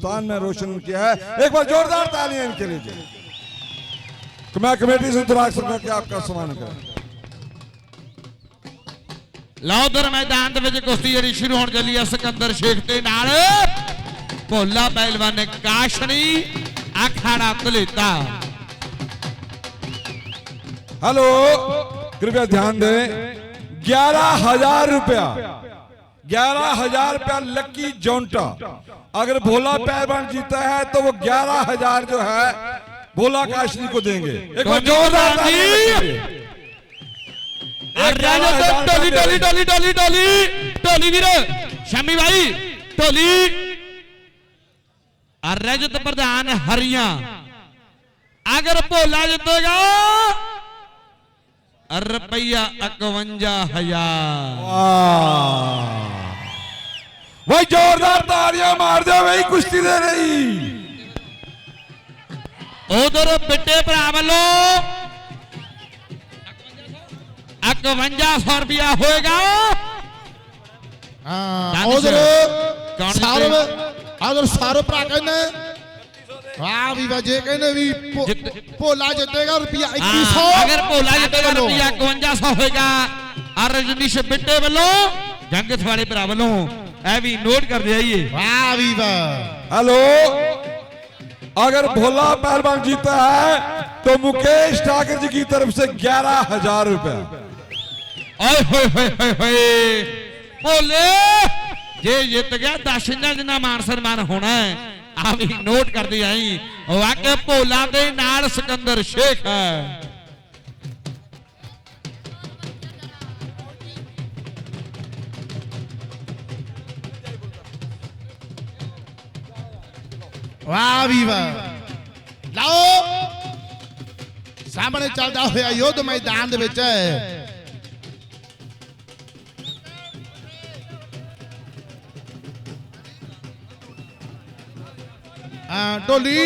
हिंदुस्तान में रोशन किया है। एक बार जोरदार तालियां इनके लिए। मैं कमेटी से दुराग सरकार के आपका सम्मान करें। लाउदर मैदान दे विच कुश्ती ਜਿਹੜੀ शुरू होने चली है सिकंदर शेख ते नाल भोला पहलवान ने काशनी अखाड़ा धलेता। हेलो, कृपया ध्यान दें, 11,000 रुपया, 11,000 रुपया लक्की जौंटा। अगर भोला पहलवान जीता है तो वो 11,000 जो है भोला काशनी को देंगे। एक बार जोरदार टोली टोली टोली टोली टोली टोली वीर शमी भाई टोली रजत प्रधान हरिया। अगर भोला जीतेगा रुपया 51,000। भाई जोरदार तालियां मार दो भाई, कुश्ती दे रही। उधर बिट्टे भरा वालों 5100 रुपया होएगा। उधर सारे भरा कहने वाह भी वजह कहने भी भोला जीतेगा रुपया 2100। अगर भोला जीतेगा रुपया 5100 होएगा। और रजनीश बिट्टे वालों जंग थवाड़े भरा वालों ऐ भी नोट कर दिया। वाह भी वाह। हेलो, अगर भोला पहलवान जीता है तो मुकेश ठाकुर जी की तरफ से 11,000 रुपया। भोले जे जीत गया 10 जिन्ना मान सम्मान होना है। आ भी नोट कर दिया। वाकई भोला दे नाल सिकंदर शेख है। वाह भी वाह। लाओ सामने चलता हुआ युद्ध मैदान दे विच ढोली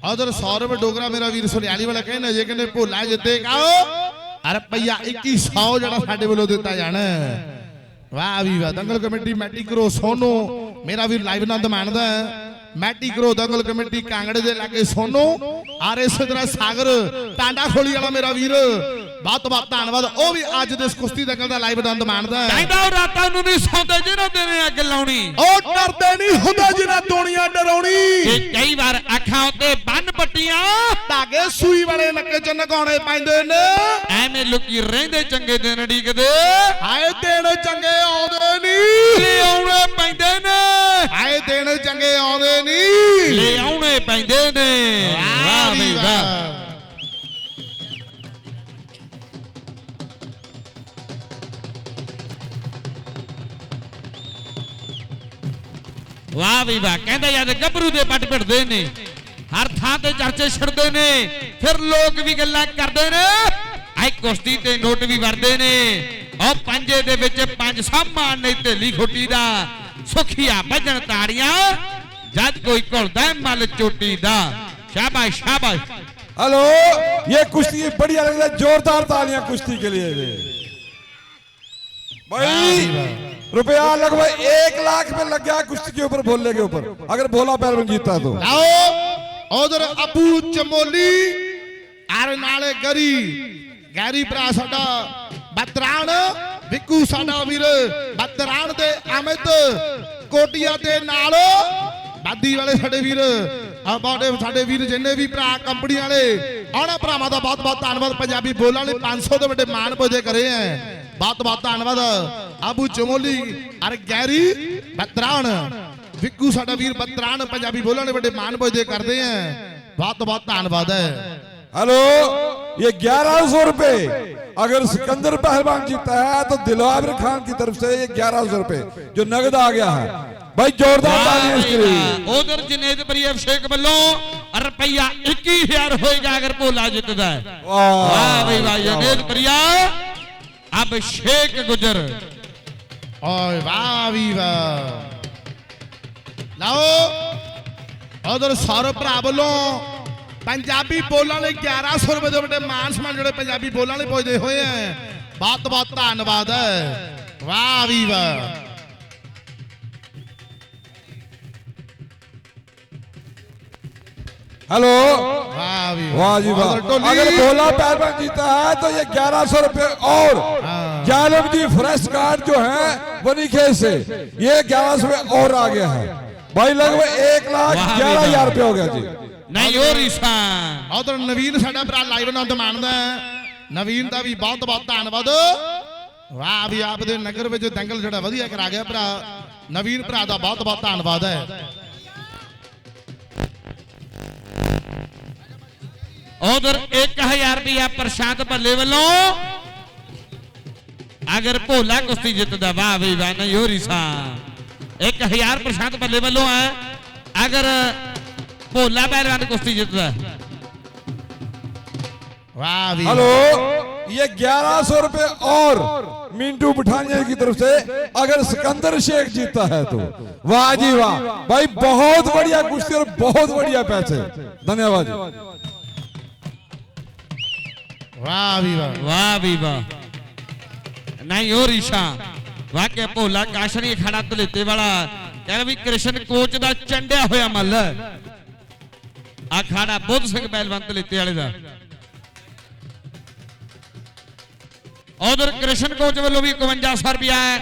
उधर सौरभ डोगरा मेरा वीर सुनियाली वाला कहना जे कहने भोला जितेगा रुपया 2100 जरा साडे वालों दिता जाना। वाह भी वाह। दंगल कमेटी मैटी करो सोनू मेरा वीर लाइव आनंद मानदा है। मैटी करो दंगल कमेटी कांगड़े दे लागे सोनू और इस तरह सागर टांडा खोली वाला मेरा वीर बहुत बहुत धन्यवाद। वो भी आज दे कुश्ती दंगल दा लाइव आनंद मानदा है। कहंदा ओ रातां नूं नहीं सौंदे जिन्हां दे ने अग लाउणी ओ डरदे नहीं हुंदा जिन्हां दुनिया डराउणी। ते कई बार अखां उत्ते बन पट्टियां धागे सूई वाले नक्के च नगाउणे पैंदे ने। ਐਵੇਂ ਲੋਕੀ ਰਹਿੰਦੇ ਚੰਗੇ ਦਿਨ ਢੀਕਦੇ ਆਏ ਦਿਨ ਚੰਗੇ ਆਉਂਦੇ ਨਹੀਂ ਲਿਆਉਣੇ ਪੈਂਦੇ ਨੇ। ਆਏ ਦਿਨ ਚੰਗੇ ਆਉਂਦੇ ਨਹੀਂ ਲਿਆਉਣੇ ਪੈਂਦੇ ਨੇ। ਵਾਹ ਬਈ ਵਾਹ। वाह भी वाह। कहते जब गभरू दे पट भिड़ते ने हर थां ते चर्चे छड़ते ने फिर लोग भी गल्लां करते ने। आई कुश्ती ते नोट भी वरदे ने। और पंजे दे विच 5 सम्मान ने ढेली खोटी दा सुखिया भजन ताड़ियां जद कोई घुलदा मल चोटी दा। शाबाश शाबाश। हेलो, ये कुश्ती बढ़िया लग रहा है। जोरदार तालियां कुश्ती के लिए भाई। रुपया लगभग 1 लाख में लग गया कुश्ती के ऊपर, भोले के ऊपर, अगर भोला पहलवान जीता तो। आओ उधर अबू चमोली आर नाले गरी गैरी भरा साडा बतरान विकू साडा वीर बतरान दे अमित कोटिया दे नाल बादी वाले साडे वीर बाडे साडे वीर जिन्ने भी भरा कंपनी वाले आना भरावां दा बहुत बहुत धन्यवाद। पंजाबी बोलण लई 500 दे वड्डे मान पुजे करे हैं। बहुत बहुत धन्यवाद। अबू चमोली और गैरी बतरान विकू साडा वीर बतरान पंजाबी बोलने बड़े मान पुजे करते हैं। बहुत बहुत धन्यवाद है। हेलो, ये 1100 रुपए अगर सिकंदर पहलवान जीता है तो दिलवार खान की तरफ से ये 1100 रुपए जो नगद आ गया है। भाई जोरदार तालियां इसके लिए। उधर जनेद प्रिय अभिषेक वालों रुपया 21,000 होएगा अगर भोला जीतदा है। वाह भाई वाह। जनेद प्रिया अभिषेक गुजर। ओए वाह भी वाह। लाओ उधर सौरभ भरा वालों पंजाबी बोलने लई 1100 रुपए दे बड़े मान सम्मान जोड़े पंजाबी बोलने लई पुजदे हुए हैं। बहुत बहुत धन्यवाद है। वाह भी वाह। हेलो, वाह भी वाह जी वाह। और टोली। अगर भोला पहलवान जीता है तो ये 1100 रुपए और जालम जी फ्रेश कार्ड जो है बनीखेत से ये 1100 रुपए और आ गया है भाई, लगभग 1,11,000 रुपए हो गया जी। नहीं हो रीसा ਉਧਰ ਨਵੀਨ ਸਾਡਾ ਭਰਾ ਲਾਈਵ ਆਨੰਦ ਮਾਣਦਾ ਨਵੀਨ ਦਾ ਵੀ ਬਹੁਤ ਬਹੁਤ ਧੰਨਵਾਦ। ਵਾਹ ਵੀ ਆਪ ਦੇ ਨਗਰ ਵਿੱਚ ਦੰਗਲ ਜਿਹੜਾ ਵਧੀਆ ਕਰਾ ਗਿਆ ਭਰਾ ਨਵੀਨ ਭਰਾ ਦਾ ਬਹੁਤ ਬਹੁਤ ਧੰਨਵਾਦ ਹੈ। उधर 1000 रुपया प्रशांत भल्ले वालों अगर भोला कुश्ती जितदा वाह भी वाह नहीं हो रही सा 1000 प्रशांत भल्ले वालों है अगर भोला पहलवान कुश्ती जितदा वाह भी हेलो, ये 1100 रुपए और मिंटू पठानिया की तरफ से अगर सिकंदर शेख जीता है तो वाह जी वाह भाई, बहुत बढ़िया कुश्ती और बहुत बढ़िया पैसे। धन्यवाद जी। वाह भी वाह वाह भी वाह नहीं हो रीशा वाकई भोला काशनी खड़ा तलेते वाला कह भी कृष्ण कोच दा चंडिया होया मल अखाड़ा बुद्ध सिंह पहलवान तलेते वाले दा उधर कृष्ण कोच वालों भी 5100 रुपया है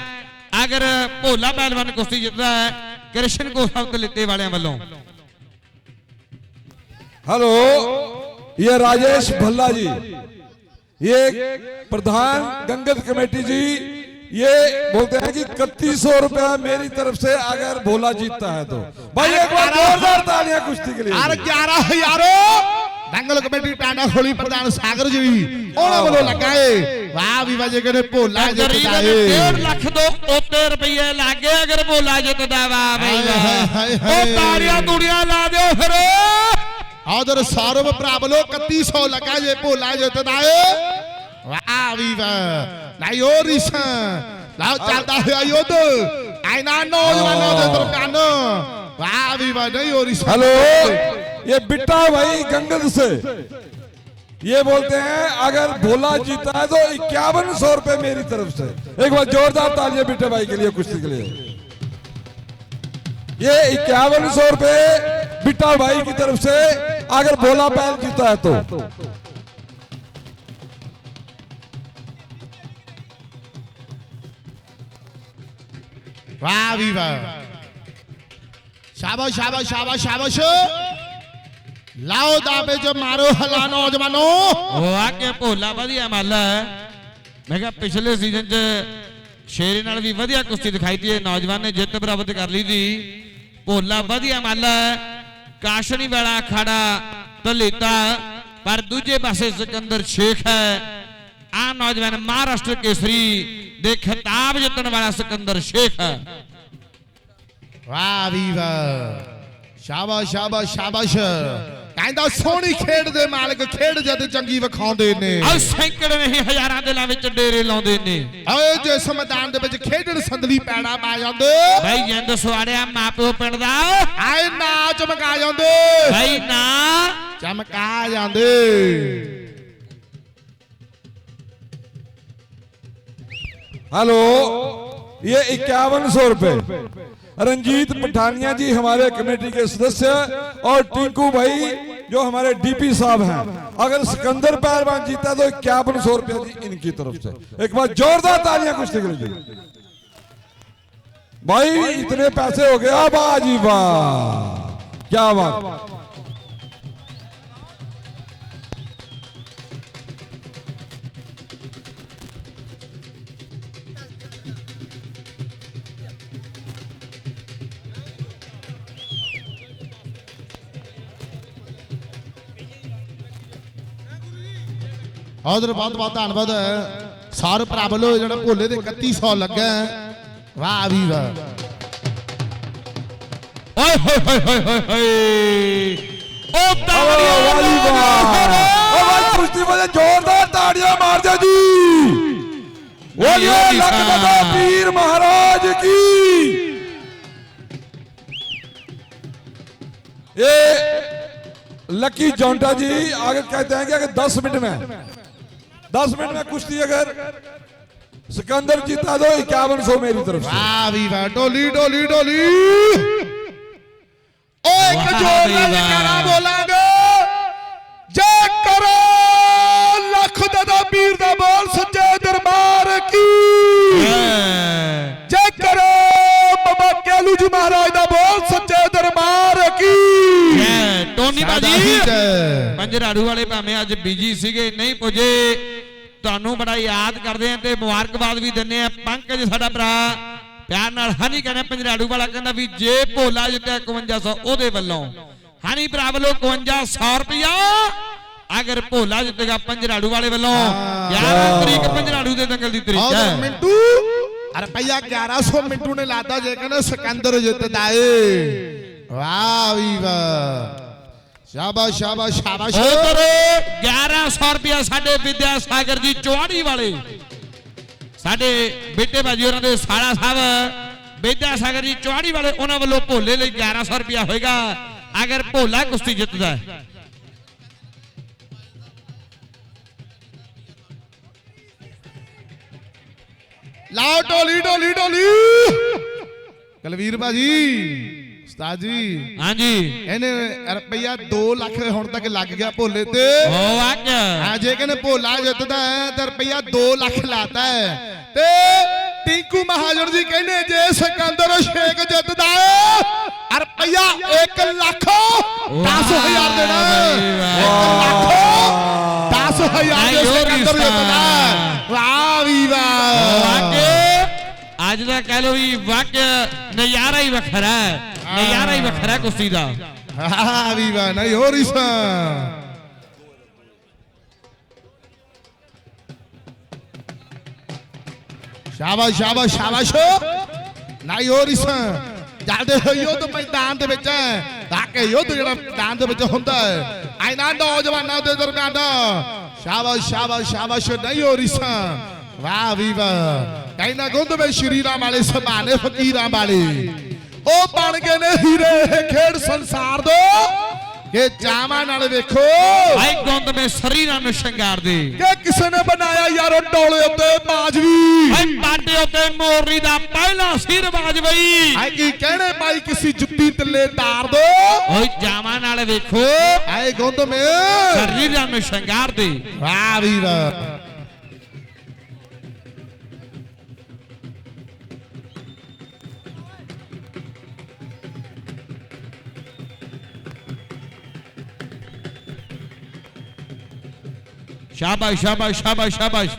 अगर भोला पहलवान कुश्ती जितदा है कृष्ण कोच तलेते वाले वालों। हेलो, ये राजेश भल्ला जी, ये प्रधान गंगत कमेटी जी, ये बोलते हैं कि 3100 रुपया मेरी तरफ से अगर भोला जीतता है तो भाई एक बार जोरदार तालियां कुश्ती के लिए। यार 11,000 दंगल कमेटी टांडा खोली प्रधान सागर जी ਉਹਨਾਂ ਵੱਲੋਂ लगाए। वाह भी वाह जे भोला जितदा है 1.5 ਲੱਖ ਤੋਂ ਉੱਤੇ ਰੁਪਏ ਲੱਗੇ ਅਗਰ ਭੋਲਾ ਜਿੱਤਦਾ ਵਾਹ ਬਈ ਵਾਹ ਉਹ ਤਾੜੀਆਂ ਤੂੜੀਆਂ ਲਾ ਦਿਓ ਫਿਰ। उधर सौरभ भरा वालों 3100 लगा जे भोला जितदा है। वाह भी वाह नहीं हो रिसा लाओ चलता है युद्ध आईना नौजवानों के दरमियान। वाह भी वाह नहीं हो रिसा। हेलो, ये बिट्टा भाई गंगत से ये बोलते हैं अगर भोला जीता है तो 5100 रुपए मेरी तरफ से। एक बार जोरदार तालियां बिट्टा भाई के लिए कुश्ती के लिए। ये 5100 रुपए बिट्टा भाई की तरफ से अगर भोला पहल जीता है तो। वाह भी वाह शाबाश शाबाश शाबाश शाबाश लाओ दाबे जो मारो हला नौजवानों। वाकई भोला वधिया मल है मैं कहा पिछले सीजन च शेरे नाल भी वधिया कुश्ती दिखाई थी नौजवान ने जित प्राप्त कर ली थी। भोला वधिया मल है काशनी वाला अखाड़ा तलेता पर दूजे पासे सिकंदर शेख है आ नौजवान महाराष्ट्र केसरी दे खिताब जितने वाला सिकंदर शेख है। वाह भी वाह शाबाश शाबाश शाबाश ਕਹਿੰਦਾ ਸੋਹਣੀ ਖੇਡ ਦੇ ਮਾਲਕ ਖੇਡ ਜਦ ਚੰਗੀ ਵਿਖਾਉਂਦੇ ਨੇ ਆ ਸੈਂਕੜੇ ਨਹੀਂ ਹਜ਼ਾਰਾਂ ਦਿਲਾਂ ਵਿੱਚ ਡੇਰੇ ਲਾਉਂਦੇ ਨੇ ਓਏ ਜਿਸ ਮੈਦਾਨ ਦੇ ਵਿੱਚ ਖੇਡਣ ਸੰਦਲੀ ਪੈੜਾ ਪਾ ਜਾਂਦੇ ਭਾਈ ਜਿੰਦ ਸਵਾੜਿਆ ਮਾਪਿਓ ਪਿੰਡ ਦਾ ਆਏ ਨਾ ਚਮਕਾ ਜਾਂਦੇ ਭਾਈ ਨਾ ਚਮਕਾ ਜਾਂਦੇ। हेलो, ये 5100 रुपए रंजीत पठानिया जी हमारे कमेटी के सदस्य और टिंकू भाई जो हमारे डीपी साहब हैं अगर सिकंदर पहलवान जीता तो 5100 रुपया जी इनकी तरफ से। एक बार जोरदार तालियां कुश्ती के लिए भाई, इतने पैसे हो गए बाजी वाह क्या बात। ਉਧਰ ਬਹੁਤ ਬਹੁਤ ਧੰਨਵਾਦ ਸਾਰ ਭਰਾ ਵੱਲੋਂ ਜਿਹੜਾ ਭੋਲੇ ਦੇ 3100 ਲੱਗਾ। ਵਾਹ ਵੀ ਵਾਹ ਓਏ ਹੋਏ ਹੋਏ ਹੋਏ ਹੋਏ ਹੋਏ ਉਹ ਤਾੜੀਆਂ ओ भाई कुश्ती में जोरदार ताड़ियां मार दो जी। बोलिए लखनऊ पीर महाराज की। ये लकी जॉन्टा जी आगे कहते हैं कि अगर 10 मिनट में कुश्ती अगर सिकंदर जीता दो 5100 मेरी तरफ से। वाह भी वाह डोली डोली डोली। ओ एक जोरदार जयकारा बोलांगे। बोल सच्चे दरबार की जय टोनी सादा बाजी ही जय। पंजराड़ू वाले भावें अज बिजी सीगे नहीं पुजे ਤੁਹਾਨੂੰ ਬੜਾ ਯਾਦ ਕਰਦੇ ਆਂ ਤੇ ਮੁਬਾਰਕਬਾਦ ਵੀ ਦਿੰਨੇ ਆ ਪੰਕਜ ਸਾਡਾ ਭਰਾ ਪਿਆਰ ਨਾਲ ਹਨੀ ਕਹਿੰਦਾ ਪੰਜਰਾੜੂ ਵਾਲਾ ਕਹਿੰਦਾ ਵੀ ਜੇ ਭੋਲਾ ਜਿੱਤਿਆ 5100 ਉਹਦੇ ਵੱਲੋਂ ਹਨੀ ਭਰਾ ਵੱਲੋਂ 5100 ਰੁਪਇਆ अगर भोला जितेगा पंजराड़ू वाले वालों 11 तरीक पंजराड़ू दे दंगल दी तरीक है मिंटू रुपया 1100 मिंटू ने लाता जे कहना सिकंदर जितदा है वाह वी वाह शाबाश शाबाश शाबाश उधर 1100 रुपया साडे विद्यासागर जी चौड़ी वाले साडे बेटे बाजी होरां दे साला साहब विद्यासागर जी चौड़ी वाले उन्हां वालों भोले लई 1100 रुपया होएगा अगर भोला कुश्ती जितदा है लाओ टोली टोली टोली कलवीर भाजी उस्ताद जी हां जी ਇਹਨੇ ਰੁਪਇਆ 2 ਲੱਖ ਹੁਣ ਤੱਕ ਲੱਗ ਗਿਆ ਭੋਲੇ ਤੇ ओ वाक्य ਹਾਂ ਜੇ ਕਹਿੰਦੇ ਭੋਲਾ ਜਿੱਤਦਾ ਹੈ ਤੇ ਰੁਪਇਆ 2 ਲੱਖ ਲਾਤਾ ਹੈ ਤੇ ਟਿੰਕੂ ਮਹਾਜਨ ਜੀ ਕਹਿੰਦੇ ਜੇ ਸਿਕੰਦਰ ਸ਼ੇਖ ਜਿੱਤਦਾ ਹੈ ਰੁਪਇਆ 1 ਲੱਖ 10000 ਦੇਣਾ 1 ਲੱਖ 10000 ਦੇ ਸਿਕੰਦਰ ਜਿੱਤਦਾ ਵਾਹ ਵੀ ਵਾਹ वाक्य आज का कह लो भी वाक्य नजारा ही वखरा है नजारा ही वखरा है कुश्ती दा वाह भी वाह नहीं हो रही सा शाबाश शाबाश शाबाश नहीं हो रही सा ਚੱਲਦੇ ਹੋਏ ਯੁੱਧ ਮੈਦਾਨ ਦੇ ਵਿੱਚ ਤਾਂ ਕਿ ਯੁੱਧ ਜਿਹੜਾ ਮੈਦਾਨ ਦੇ ਵਿੱਚ ਹੁੰਦਾ ਹੈ ਇਹਨਾਂ ਨੌਜਵਾਨਾਂ ਦੇ ਦਰਮਿਆਨ ਸ਼ਾਬਾਸ਼ ਸ਼ਾਬਾਸ਼ ਸ਼ਾਬਾਸ਼ ਨਹੀਂ ਹੋ ਰਹੀ ਸਾ ਵਾਹ ਵੀ ਵਾਹ ਕਹਿੰਦਾ ਗੁੰਦ ਵਿੱਚ ਸ਼੍ਰੀ ਰਾਮ ਵਾਲੇ ਸਭਾਨੇ ਫਕੀਰਾਂ ਵਾਲੇ ਉਹ ਬਣ ਗਏ ਨੇ ਹੀਰੇ ਖੇਡ ਸੰਸਾਰ ਦੋ ਕਿ ਚਾਵਾਂ ਨਾਲ ਵੇਖੋ ਭਾਈ ਗੁੰਦ ਮੇ ਸਰੀਰਾਂ ਨੂੰ ਸ਼ਿੰਗਾਰ ਦੇ ਕਿ ਕਿਸੇ ਨੇ ਬਣਾਇਆ ਯਾਰੋ ਟੋਲੇ ਉੱਤੇ ਬਾਜਵੀ ਭਾਈ ਪਾਟੇ ਉੱਤੇ ਮੋਰਨੀ ਦਾ ਪਹਿਲਾ ਸਿਰ ਬਾਜਵਈ ਆਏ ਕੀ ਕਹਿਣੇ ਭਾਈ ਕਿਸੇ ਜੁੱਤੀ ਥੱਲੇ ਤਾਰ ਦੋ ਓਏ ਜਾਵਾਂ ਨਾਲ ਵੇਖੋ ਆਏ ਗੁੰਦ ਮੇ ਸਰੀਰਾਂ ਨੂੰ ਸ਼ਿੰਗਾਰ ਦੇ ਵਾਹ ਵੀ ਵਾਹ शाबाश शाबाश शाबाश शाबाश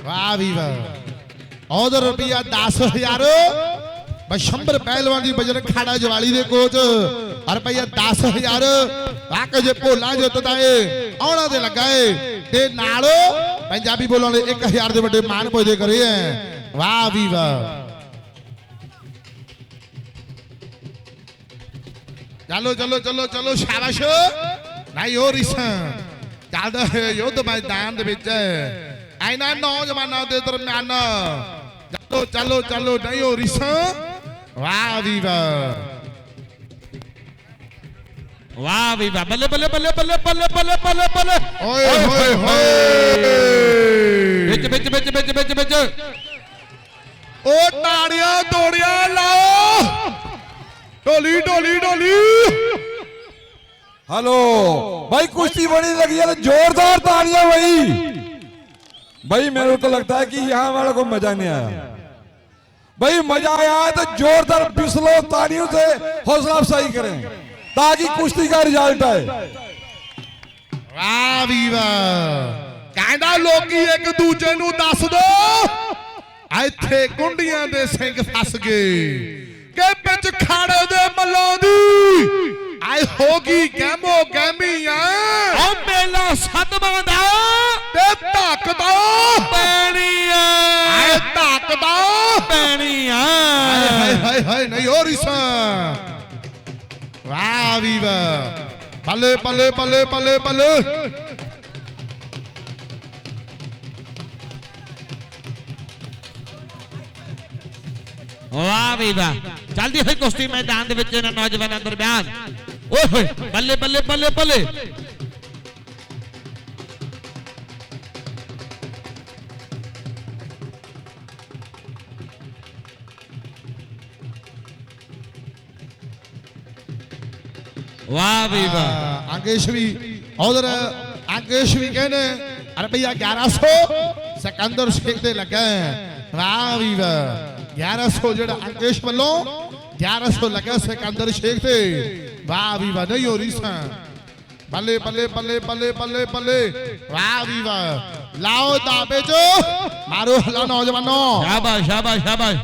वाह भी वाह और रुपया 10,000 बशंबर पहलवान जी बजरंग खाड़ा जवाली दे कोच रुपया 10,000 वाकई जे भोला जितदा है आउणा दे लगा है ते नाल पंजाबी बोलण दे 1,000 दे बड़े मान पुजदे करे हैं वाह भी वाह चलो चलो चलो चलो शाबाश नहीं हो रिसा ਚੱਲਦਾ ਹੈ ਯੁੱਧ ਮੈਦਾਨ ਦੇ ਵਿੱਚ ਇਹਨਾਂ ਨੌਜਵਾਨਾਂ ਦੇ ਦਰਮਿਆਨ ਚਲੋ ਚਲੋ ਚਲੋ ਨਹੀਂ ਹੋ ਰਿਸਾ ਵਾਹ ਵੀ ਵਾਹ वाह भी वाह बल्ले बल्ले बल्ले बल्ले बल्ले बल्ले बल्ले बल्ले ओए होए होए बिच बिच बिच बिच बिच बिच ओ ताड़ियां तोड़ियां लाओ ढोली ढोली ढोली हेलो भाई कुश्ती बड़ी लगी है जोरदार तालियां भाई मेरे को लगता है कि यहाँ वालों को मजा नहीं आया भाई मजा आया है तो जोरदार बिस्लो तालियों से हौसला अफजाई करें ताकि कुश्ती का रिजल्ट आए वाह भी वाह ਕਹਿੰਦਾ ਲੋਕੀ ਇੱਕ ਦੂਜੇ ਨੂੰ ਦੱਸ ਦੋ ਇੱਥੇ ਗੁੰਡੀਆਂ ਦੇ ਸਿੰਘ ਫਸ ਗਏ ਕਿ ਵਿੱਚ ਖਾੜੇ ਦੇ ਮੱਲਾਂ ਦੀ ਆਏ ਹੋਗੀ ਗਹਿਮੋ ਗਹਿਮੀਆਂ ਉਹ ਮੇਲਾ ਸਤਵਾਂ ਦਾ ਤੇ ਧੱਕਦਾ ਪੈਣੀਆਂ ਆਏ ਧੱਕਦਾ ਪੈਣੀਆਂ ਹਾਏ ਹਾਏ ਹਾਏ ਨਹੀਂ ਹੋ ਰਿਸਾ ਵਾਹ ਵੀ ਵਾਹ ਬੱਲੇ ਬੱਲੇ ਬੱਲੇ ਬੱਲੇ ਬੱਲੇ वाह भी वाह चलती हुई कुश्ती मैदान दे विच इन्हां नौजवानां दरमियान ओए होए बल्ले बल्ले बल्ले बल्ले वाह भी वाह। अंकेश भी उधर अंकेश भी कहने अरे भैया 1100 सिकंदर शेख दे लगा वाह भी वाह 1100 जेड़ा अंकेश वालों 1100 लगा सिकंदर शेख दे वाह भी वाह नहीं हो रही सा बल्ले बल्ले बल्ले बल्ले बल्ले बल्ले वाह भी वाह लाओ दाबे जो मारो हला नौजवानों शाबाश शाबाश शाबाश।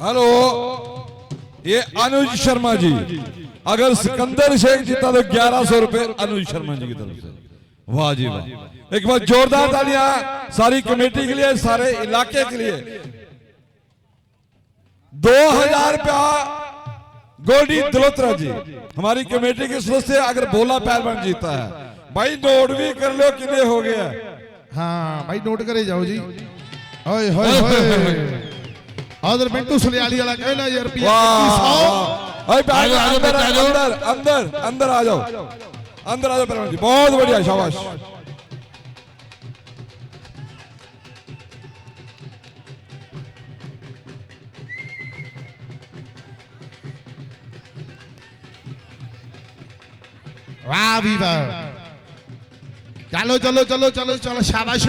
हेलो ये अनुज शर्मा जी, अगर सिकंदर शेख जीता तो 1100 रुपए अनुज शर्मा जी की तरफ से। वाह जी वाह, एक बार जोरदार तालियां सारी कमेटी के लिए, सारे इलाके के लिए। 2000 रुपया गोल्डी दलोत्रा जी हमारी कमेटी के सदस्य, अगर भोला पहलवान जीता है भाई नोट भी कर लो कितने हो गया। हाँ भाई नोट करे जाओ जी। ओए होए होए उधर मिंटू सलियाली वाला कहना यार रुपया 2100 अंदर अंदर अंदर अंदर आ जाओ, अंदर आ जाओ पहलवान जी, बहुत बढ़िया शाबाश। वाह भी वाह चलो चलो चलो चलो चलो शाबाश।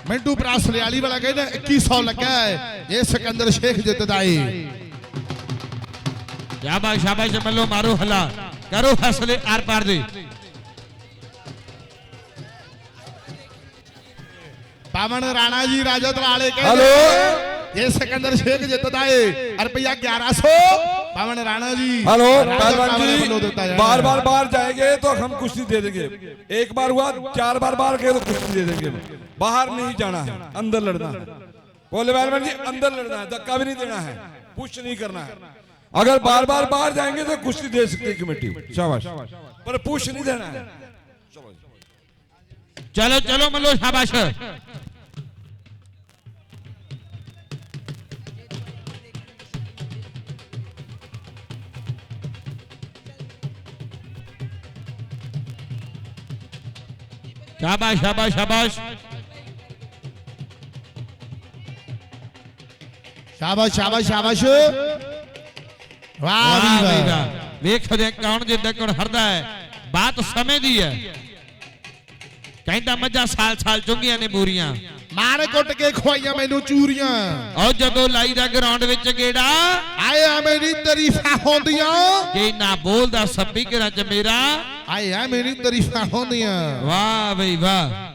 मिंटू भरा सलियाली वाला कहना 2100 लगा है ये सिकंदर शेख जितदा है। शाबाश शाबाश मल्लो मारो हला करो फैसले आर पार दे। पावन राणा जी राजा तलाले के हेलो ये सिकंदर शेख जितदा है रुपया 1100 पावन राणा जी। हेलो राजा पहलवान बलो जी, देता है। बार बार बाहर जाएंगे तो हम कुश्ती दे देंगे। एक बार हुआ 4 बार बाहर गए तो कुश्ती दे देंगे। बाहर नहीं जाना है, अंदर लड़ना है। बोले पहलवान जी अंदर लड़ना है, धक्का भी नहीं देना है, पुश नहीं करना है। अगर बार बार बाहर जाएंगे तो कुश्ती दे सकती है कमेटी, शाबाश, पर पुश नहीं देना है। चलो चलो मल्लो शाबाश। शाबाश शाबाश शाबाश शाबाश शाबाश शाबाश वाह वाह भी भाई वाह। वाह। ਵੇਖਦੇ ਕੌਣ ਜਿੱਦਾਂ ਕੌਣ ਹਰਦਾ ਹੈ, ਬਾਤ ਸਮੇਂ ਦੀ ਹੈ। ਕਹਿੰਦਾ ਮੱਝਾਂ ਸਾਲ ਸਾਲ ਚੁੰਗੀਆਂ ਨੇ ਬੂਰੀਆਂ, ਮਾਰ ਕੁੱਟ ਕੇ ਖਵਾਈਆਂ ਮੈਨੂੰ ਚੂਰੀਆਂ। ਔਰ ਜਦੋਂ ਲਾਈ ਦਾ ਗਰਾਊਂਡ ਵਿੱਚ ਗੇੜਾ ਆਇਆ ਮੇਰੀ ਤਾਰੀਫਾਂ ਹੁੰਦੀਆਂ ਕਿ ਨਾ ਬੋਲਦਾ ਸਪੀਕਰਾਂ 'ਚ ਮੇਰਾ। ਆਇਆ ਮੇਰੀ ਤਾਰੀਫਾਂ ਹੁੰਦੀਆਂ। ਵਾਹ ਬਈ ਵਾਹ।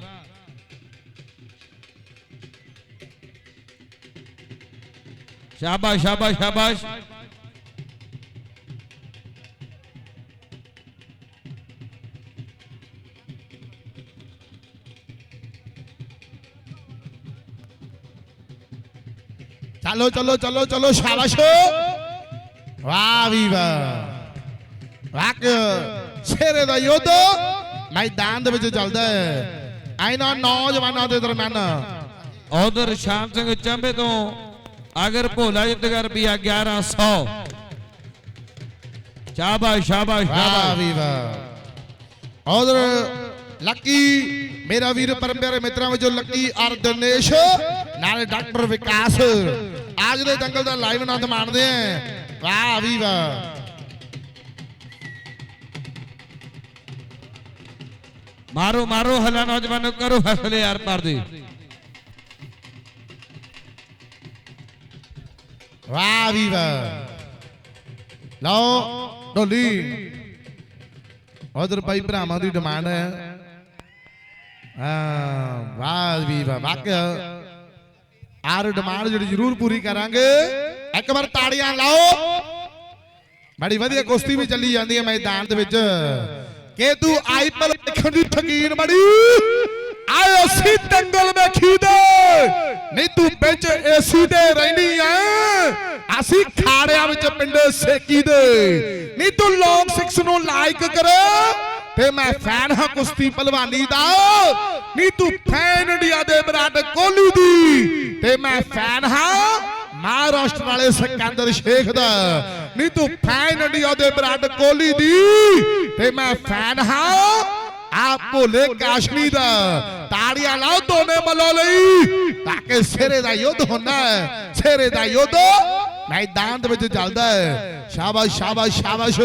शाबाश शाबाश शाबाश। चलो चलो चलो चलो शाबाश वाह भी वाह। वाक शेरे दा युद्ध मैदान दे विच चलदा है आइना नौजवानां दे दरमियान। उधर श्याम सिंह चंबे तो अगर भोला जितगा रुपया 1100। शाबाश शाबाश वाह शाबाश। भी वाह। उधर लकी मेरा वीर परम प्यारे मित्रों में जो लकी और दिनेश नाले डॉक्टर विकास आज दे दंगल दा लाइव आनंद माणदे हैं। वाह भी वाह। मारो मारो हला नौजवानों, करो फैसले यार पार दे। वाह भी वाह। लो ढोली उधर भाई भरावां दी डिमांड है। वाह भी वाह। वाकई आर डिमांड जी जरूर पूरी करांगे। एक बार ताड़ियां लाओ। बड़ी वधिया कुश्ती भी चली जाती है मैदान दे विच कि तू आईपीएल देखण दी थकीन बड़ी आए असी दंगल वेखी दे नहीं तू बिच एसी दे रहनी है असी खाड़िया विच पिंडे सेकी दे नहीं तू लॉन्ग सिक्स नु लाइक करे ते मैं फैन हां कुश्ती पहलवानी दा नहीं तू फैन इंडिया दे विराट कोहली दी ते मैं फैन हां महाराष्ट्र वाले सिकंदर शेख दा नहीं तू फैन इंडिया दे विराट कोहली दी ते मैं फैन हां आप भोले काशनी दा। ताड़ियां लाओ दोने मलो लई ताकि सिरे दा युद्ध होना है। सिरे दा युद्ध मैदान दे विच चलदा है। शाबाश शाबाश शाबाश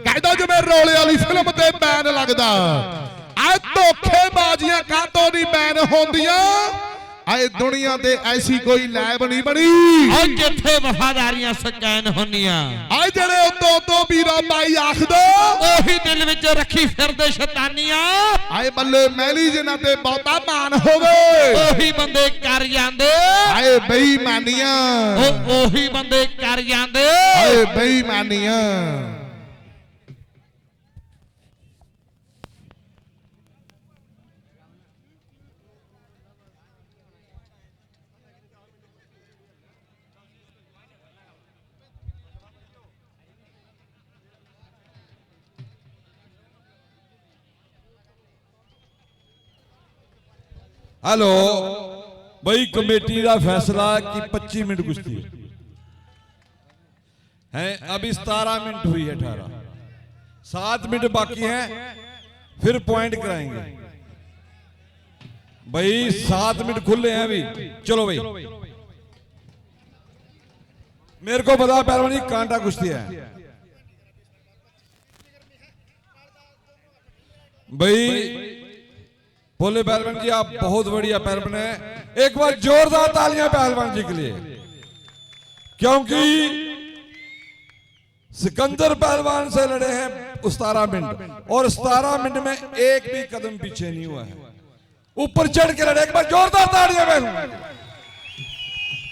कहदा जिवें रोले वाली फिल्म ते बैन लगदा आ धोखेबाजियां कातों दी बैन होंदियां आए दुनिया ते ऐसी कोई लैब नहीं बनी और जिथे वफादारियां सकैन होनियां आए जेड़े उतों उतों वीरा भाई आखदो ओही दिल विच रखी फिरदे शैतानियां आए बल्ले मैली जिन्हां ते बहुता मान होवे ओही बंदे कर जांदे आए बेईमानियां ओही बंदे कर जांदे आए बेईमानियां। हेलो भाई कमेटी का फैसला कि 25 मिनट कुश्ती है अभी 17 मिनट हुई है 18 7 मिनट बाकी हैं फिर पॉइंट कराएंगे भाई 7 मिनट खुले हैं अभी। चलो भाई मेरे को पता पहलवानी कांटा कुश्ती है भाई। बोले पहलवान जी आप बहुत बढ़िया पहलवान है। एक बार जोरदार तालियां पहलवान जी के लिए क्योंकि सिकंदर पहलवान से लड़े हैं 17 मिनट और 17 मिनट में एक भी कदम पीछे नहीं हुआ है। ऊपर चढ़ के लड़े। एक बार जोरदार तालियां पहलवान।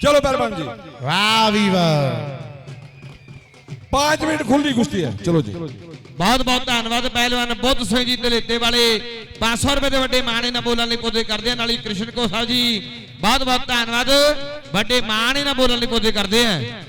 चलो पहलवान जी वाह वी वाह 5 मिनट खुली कुश्ती है। चलो जी बहुत बहुत धन्यवाद पहलवान बुद्ध सिंह जी दलेते वाले 500 रुपए के वड्डे माने ना बोलने लिए पौधे करते हैं। नाली कृष्ण को साहब जी बहुत बहुत धन्यवाद वड्डे माने ना बोलने लिए पौधे करते हैं।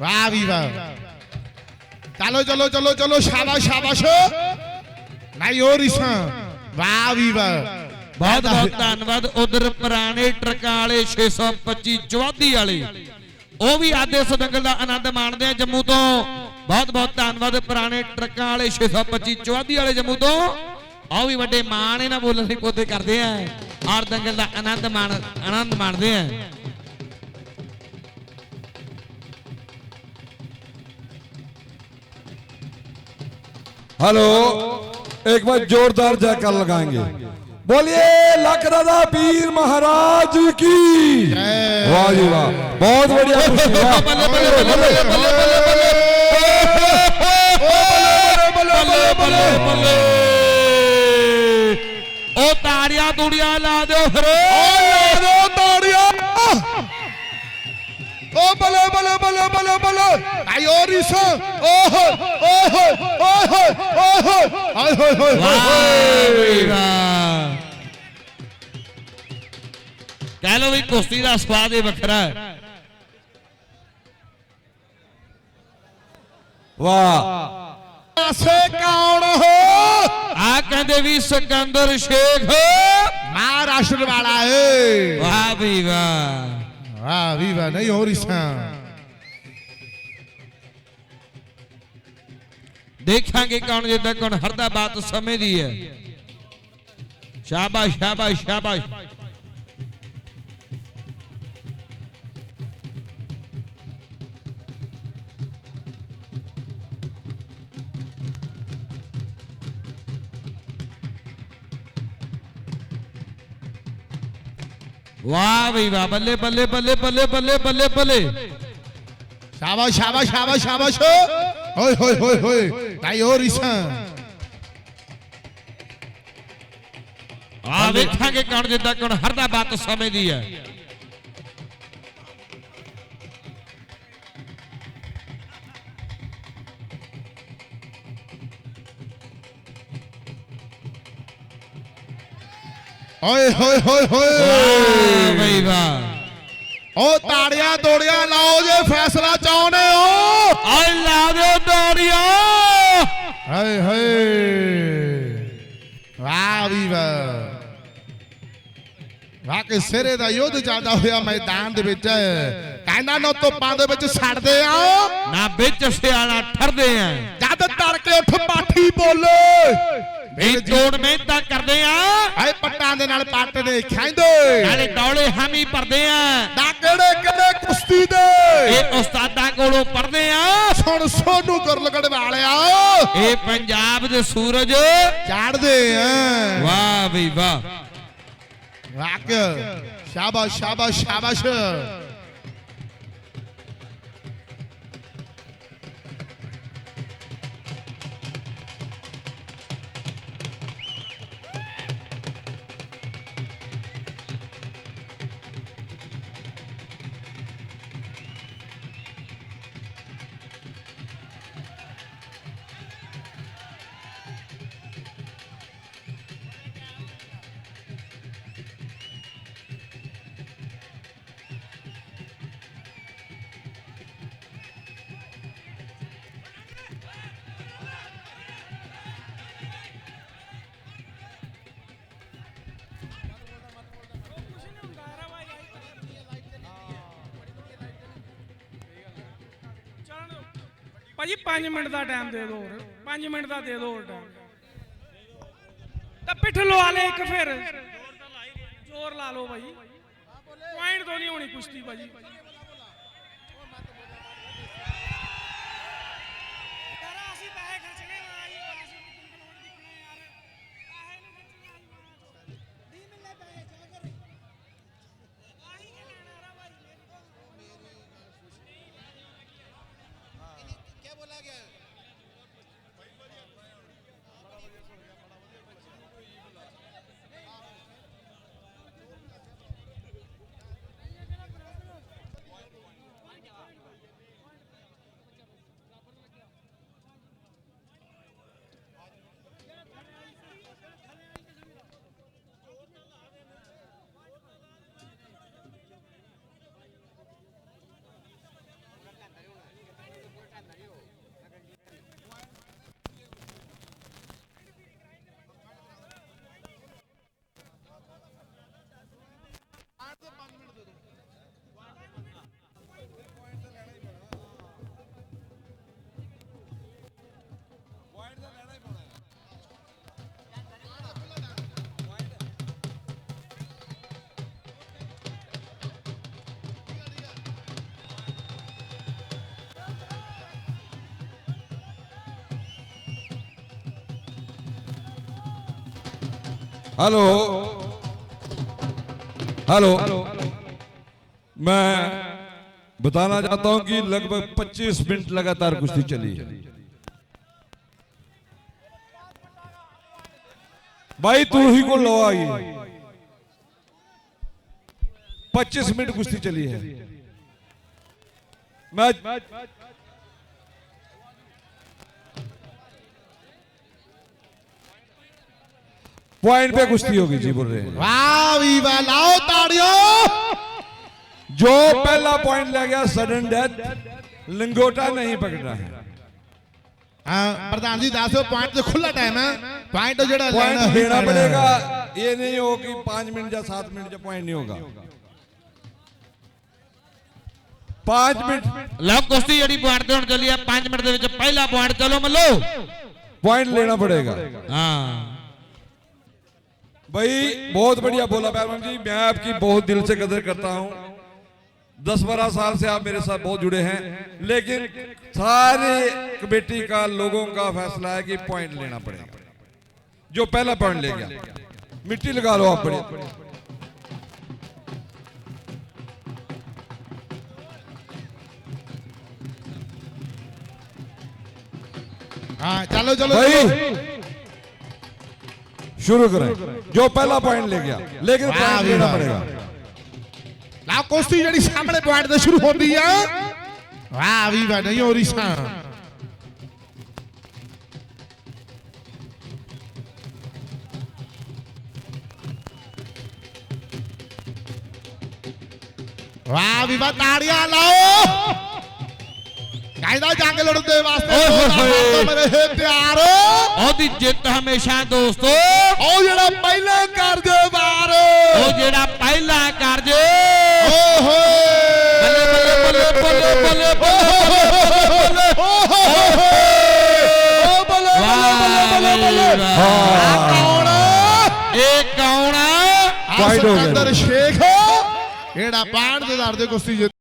वाह वी वाह चलो चलो चलो चलो शाबाश शाबाश नहीं और इसा वाह वी वाह बहुत बहुत धन्यवाद। उधर पुराने ट्रकां वाले 625 चौधरी वाले ਉਹ ਵੀ ਆਦੇ ਇਸ ਦੰਗਲ ਦਾ ਆਨੰਦ ਮਾਣਦੇ ਆ ਜੰਮੂ ਤੋਂ। ਬਹੁਤ ਬਹੁਤ ਧੰਨਵਾਦ ਪੁਰਾਣੇ ਟਰੱਕਾਂ ਵਾਲੇ 625 ਚੌਧਰੀ ਵਾਲੇ ਜੰਮੂ ਤੋਂ। ਆਹ ਵੀ ਵੱਡੇ ਮਾਣ ਇਹਨਾਂ ਬੋਲਣ ਦੀ ਪੋਤੇ ਕਰਦੇ ਆ ਔਰ ਦੰਗਲ ਦਾ ਆਨੰਦ ਮਾਣਦੇ ਆ। हेलो एक बार जोरदार जयकार लगाएंगे। बोलिए लखदादा पीर महाराज की वाह जी वाह बहुत बढ़िया कुश्ती वाह बल्ले बल्ले बल्ले बल्ले बल्ले बल्ले बल्ले ओ ताड़ियां तुड़ियां ला दो फिर ला दो ताड़ियां ओ बले बले बले बले बले आई और इसा ओहो ओहो ओहो ओहो हाय हाय हाय कह लो भी कुश्ती का स्वाद ही वखरा है। वाह से कौन हो आ कहते भी सिकंदर शेख महाराष्ट्र वाला है। वाह भी वाह वाह भी वाह नहीं और इसा देखेंगे कौन जितना कौन हरदा बात समय दी है। शाबाश शाबाश शाबाश वाह भाई वाह बल्ले बल्ले बल्ले बल्ले बल्ले बल्ले बल्ले शाबाश शाबाश शाबाश शाबाश होय होय होय होय नहीं और इसा आ देखेंगे कौन जितना कौन हरदा बात समय दी है। ओए होए होए होए भाई वाह ओ ताड़ियां तोड़ियां लाओ जे फैसला चाहने हो आई ला दो ताड़ियां हाय हाय वाह भी वाह वाह ਬਾਕੀ ਸਿਰੇ ਦਾ ਯੁੱਧ ਚੱਲਦਾ ਹੋਇਆ ਮੈਦਾਨ ਦੇ ਵਿੱਚ ਕਹਿੰਦਾ ਨੋ ਧੁੱਪਾਂ ਦੇ ਵਿੱਚ ਛੱਡਦੇ ਆ ਨਾ ਵਿੱਚ ਸਿਆਣਾ ਠਰਦੇ ਆ ਜਦ ਤੜਕੇ ਉੱਠ ਪਾਠੀ ਬੋਲੇ ਇਹ ਤੋੜ ਮਿਹਨਤਾਂ ਕਰਦੇ ਆ ਐ ਪੱਟਾਂ ਦੇ ਨਾਲ ਪੱਟ ਦੇ ਖਾਂਦੇ ਨਾਲੇ ਡੌਲੇ ਹਾਮੀ ਭਰਦੇ ਆ ਨਾ ਕਿਹੜੇ ਕਿਹੜੇ ਕੁਸ਼ਤੀ ਦੇ ਇਹ ਉਸਤਾਦਾਂ ਕੋਲੋਂ ਪੜਦੇ ਆ ਸੁਣ ਸੋਨੂ ਗੁਰਲਗੜ ਵਾਲਿਆ ਇਹ ਪੰਜਾਬ ਦੇ ਸੂਰਜ ਚੜਦੇ ਆ ਵਾਹ ਬਈ ਵਾਹ ਵਾਕ ਸ਼ਾਬਾਸ਼ ਸ਼ਾਬਾਸ਼ ਸ਼ਾਬਾਸ਼ ਭਾਜੀ 5 ਮਿੰਟ ਦਾ ਟਾਈਮ ਦੇ ਦਿਓ 5 ਮਿੰਟ ਦਾ ਦੇ ਦਿਓ ਟਾਈਮ ਤਾਂ ਪਿੱਠ ਲਵਾ ਲੈ ਇੱਕ ਫਿਰ ਜ਼ੋਰ ਲਾ ਲਓ ਭਾਈ ਪੁਆਇੰਟ ਤੋਂ ਨਹੀਂ ਹੋਣੀ ਕੁਸ਼ਤੀ ਭਾਜੀ हेलो हेलो मैं बताना चाहता हूं कि लगभग 25 मिनट लगातार कुश्ती चली है भाई तू ही को लो आई 25 मिनट कुश्ती चली है मैं पॉइंट पे कुश्ती होगी जी बोल रहे हैं वाह वी वाह लाओ ताड़ियों जो पहला पॉइंट ले गया सडन डेथ लिंगोटा नहीं पकड़ना है प्रधान जी 10 पॉइंट तो खुला टाइम है पॉइंट जेड़ा पॉइंट लेना पड़ेगा ये नहीं हो कि 5 मिनट या 7 मिनट या पॉइंट नहीं होगा 5 मिनट ਲਓ ਕੁਸ਼ਤੀ ਜਿਹੜੀ ਪੁਆਇੰਟ ਤੇ ਹੁਣ ਚੱਲੀ ਆ 5 ਮਿੰਟ ਦੇ ਵਿੱਚ ਪਹਿਲਾ ਪੁਆਇੰਟ ਚਲੋ ਮੱਲੋ पॉइंट लेना पड़ेगा ਹਾਂ भाई बहुत बढ़िया बोला पहलवान जी मैं आपकी बहुत दिल से कदर करता हूं 10-12 साल से आप मेरे साथ बहुत जुड़े हैं लेकिन सारे कमेटी का लोगों का फैसला है कि पॉइंट लेना पड़ेगा जो पहला पॉइंट ले गया मिट्टी लगा लो आप बड़े हाँ चलो चलो भाई शुरू करें जो पहला पॉइंट ले गया लेकिन पॉइंट लेना पड़ेगा ला कुश्ती जड़ी सामने पॉइंट से शुरू होती है वाह वी वाह नहीं हो रही सा वाह वी वाह ताड़ियां लाओ ਕਾਇਦਾ ਜੰਗ ਲੜਨ ਦੇ ਵਾਸਤੇ ਮੇਰੇ ਹੈ ਪਿਆਰ ਉਹਦੀ ਜਿੱਤ ਹਮੇਸ਼ਾ ਦੋਸਤੋ ਉਹ ਜਿਹੜਾ ਪਹਿਲੇ ਕਰ ਦੇ ਵਾਰ ਉਹ ਜਿਹੜਾ ਪਹਿਲਾ ਕਾਰਜ ਓਹੋ ਬੱਲੇ ਬੱਲੇ ਬੱਲੇ ਬੱਲੇ ਬੱਲੇ ਇਹ ਕੌਣ Wide ਹੋ ਗਿਆ। ਸਿਕੰਦਰ ਸ਼ੇਖ ਜਿਹੜਾ 62 ਦੇ ਦਰ ਦੇ ਕੁਸ਼ਤੀ ਜਿੱਤ